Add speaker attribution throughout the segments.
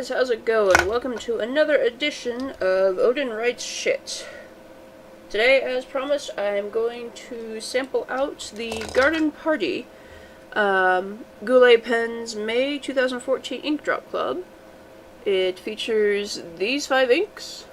Speaker 1: guys, how's it going? Welcome to another edition of Odin Writes Shit. Today, as promised, I'm going to sample out the Garden Party Goulet Pens May 2014 Ink Drop Club. It features these 5 inks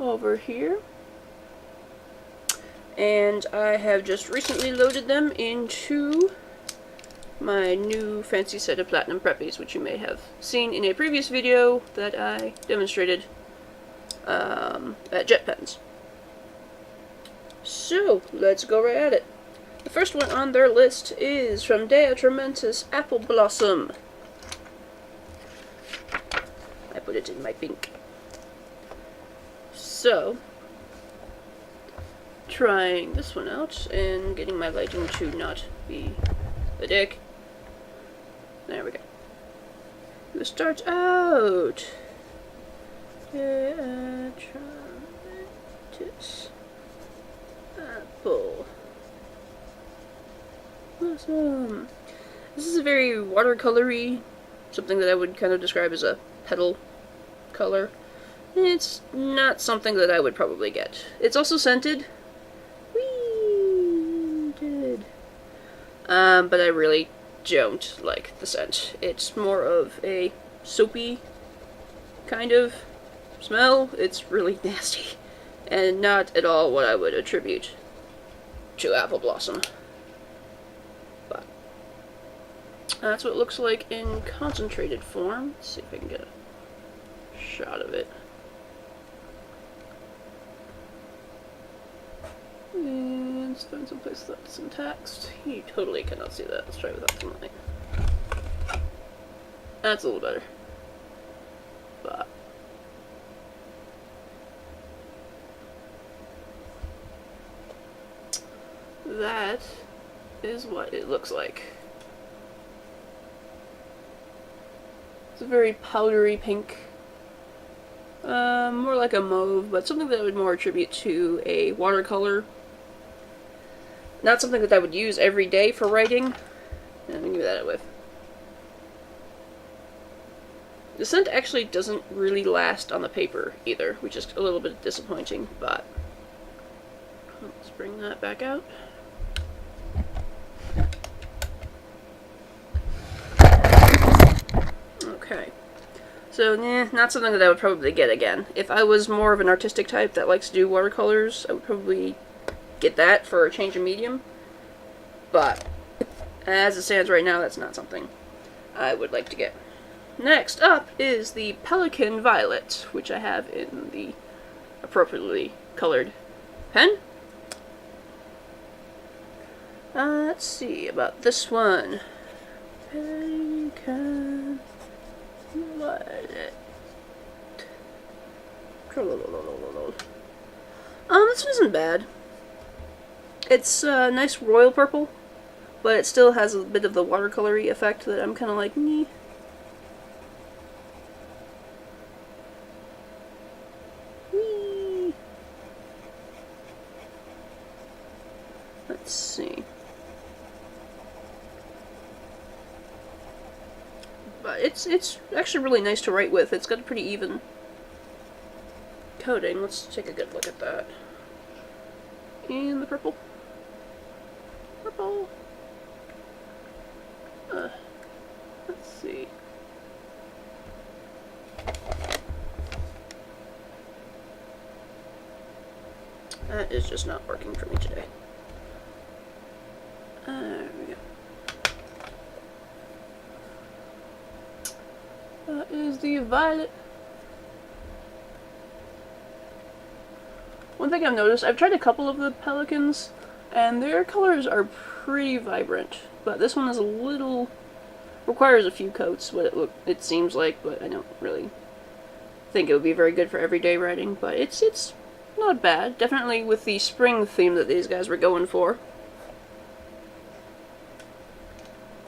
Speaker 1: over here. And I have just recently loaded them into my new fancy set of Platinum Preppies, which you may have seen in a previous video that I demonstrated at Jet Pens. So, let's go right at it. The first one on their list is from Dea Trementis Apple Blossom. I put it in my pink. So, trying this one out and getting my lighting to not be a dick. There we go. Who starts out? Trementis Apple Blossom. This is a very watercolory, something that I would kind of describe as a petal color. It's not something that I would probably get. It's also scented. But I really don't like the scent. It's more of a soapy kind of smell. It's really nasty. And not at all what I would attribute to Apple Blossom. But that's what it looks like in concentrated form. Let's see if I can get a shot of it. And let's find some place without some text. You totally cannot see that. Let's try without some light. That's a little better. But that is what it looks like. It's a very powdery pink. More like a mauve, but something that I would more attribute to a watercolor. Not something that I would use every day for writing. Let me give that a whiff. The scent actually doesn't really last on the paper either, which is a little bit disappointing, but let's bring that back out. Okay. So, not something that I would probably get again. If I was more of an artistic type that likes to do watercolors, I would probably get that for a change of medium. But, as it stands right now, that's not something I would like to get. Next up is the Pelican Violets, which I have in the appropriately colored pen. Let's see about this one. Pelican Violet. This one isn't bad. It's a nice royal purple, but it still has a bit of the watercolory effect that I'm kind of like, meh. Let's see. But it's actually really nice to write with. It's got a pretty even coating. Let's take a good look at that. And the purple. Purple. Let's see. That is just not working for me today. There we go. That is the violet. One thing I've noticed, I've tried a couple of the Pelicans, and their colors are pretty vibrant, but this one is a little, requires a few coats, what it seems like, but I don't really think it would be very good for everyday writing, but it's not bad, definitely with the spring theme that these guys were going for.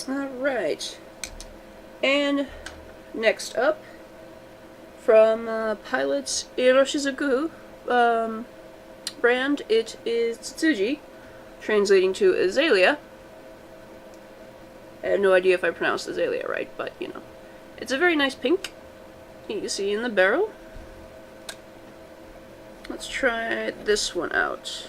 Speaker 1: Alright, and next up, from Pilot's Iroshizuku brand, it is Tsuji, translating to Azalea. I have no idea if I pronounced Azalea right, but, you know. It's a very nice pink. easy in the barrel. Let's try this one out.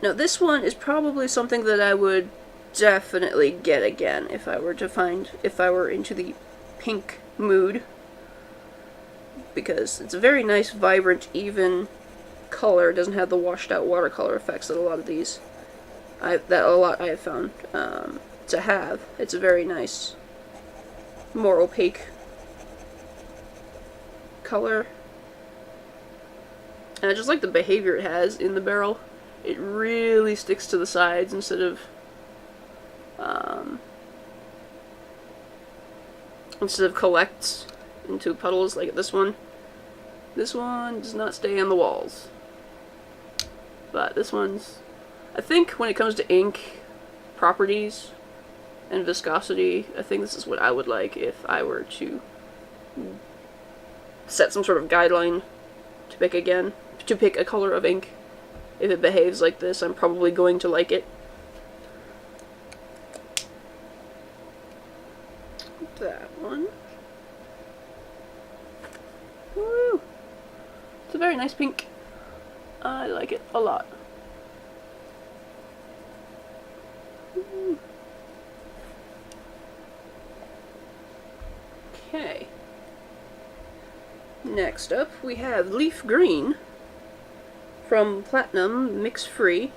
Speaker 1: Now this one is probably something that I would definitely get again if I were into the pink mood, because it's a very nice, vibrant, even color. It doesn't have the washed out watercolor effects that a lot of these I have found to have. It's a very nice, more opaque color, and I just like the behavior it has in the barrel. It really sticks to the sides instead of collects into puddles like this one. This one does not stay on the walls, but this one's, I think when it comes to ink properties and viscosity, I think this is what I would like if I were to set some sort of guideline to pick a color of ink. If it behaves like this, I'm probably going to like it. That one. Woo! It's a very nice pink. I like it a lot. Okay. Next up, we have Leaf Green from Platinum Mix Free.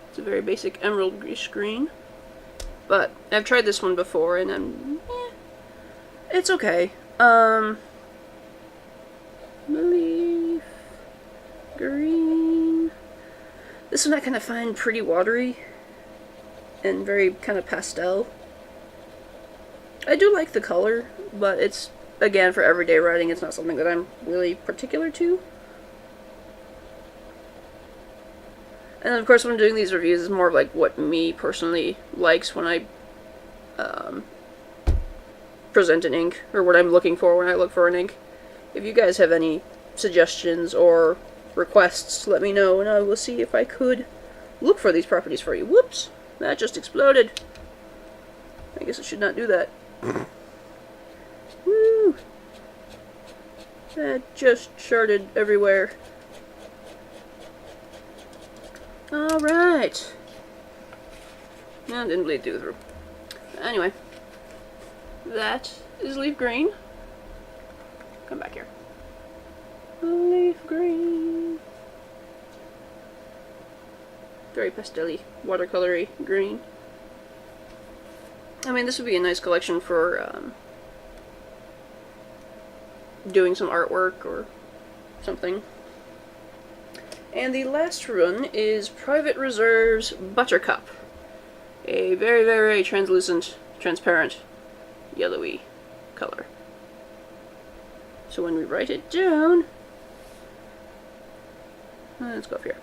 Speaker 1: It's a very basic emerald-ish green, but I've tried this one before and it's okay. Leaf Green. This one I kind of find pretty watery and very kind of pastel. I do like the color, but it's, again, for everyday writing, it's not something that I'm really particular to. And of course, when I'm doing these reviews, it's more of like what me personally likes when I present an ink, or what I'm looking for when I look for an ink. If you guys have any suggestions or requests, let me know, and I will see if I could look for these properties for you. Whoops! That just exploded. I guess I should not do that. Woo! That just sharded everywhere. Alright. No, it didn't bleed through. Anyway. That is Leaf Green. Come back here. Leaf Green. Very pastel-y, watercolory green. I mean, this would be a nice collection for doing some artwork or something. And the last run is Private Reserve's Buttercup. A very, very translucent, transparent, yellowy color. So when we write it down, let's go up here.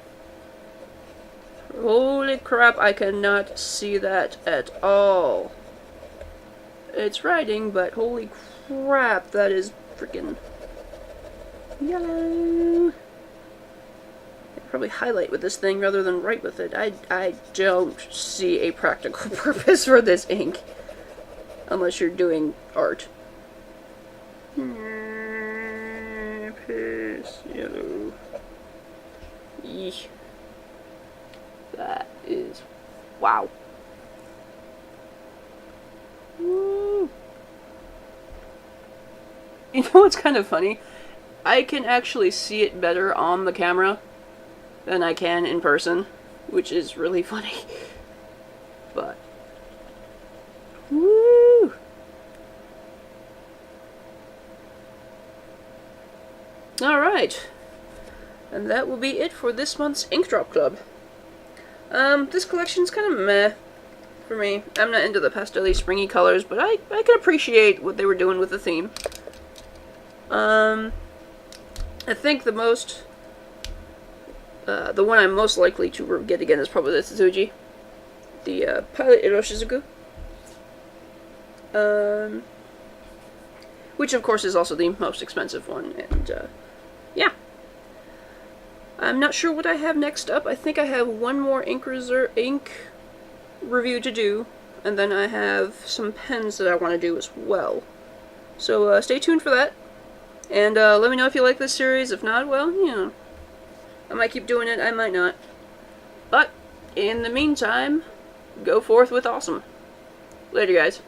Speaker 1: Holy crap, I cannot see that at all. It's writing, but holy crap, that is freaking yellow. I could probably highlight with this thing rather than write with it. I don't see a practical purpose for this ink. Unless you're doing art. Piss yellow. Eesh. That is... wow. Woo. You know what's kind of funny? I can actually see it better on the camera than I can in person, which is really funny. But... woo! Alright. And that will be it for this month's Ink Drop Club. This collection's kind of meh for me. I'm not into the pastel-y, springy colors, but I can appreciate what they were doing with the theme. I think the one I'm most likely to get again is probably the Tsuji. The Pilot Iroshizuku. Which of course is also the most expensive one, and yeah. I'm not sure what I have next up. I think I have one more ink review to do And then I have some pens that I want to do as well. So stay tuned for that. And let me know if you like this series. If not, well, you know, I might keep doing it, I might not. But, in the meantime, go forth with awesome. Later, guys.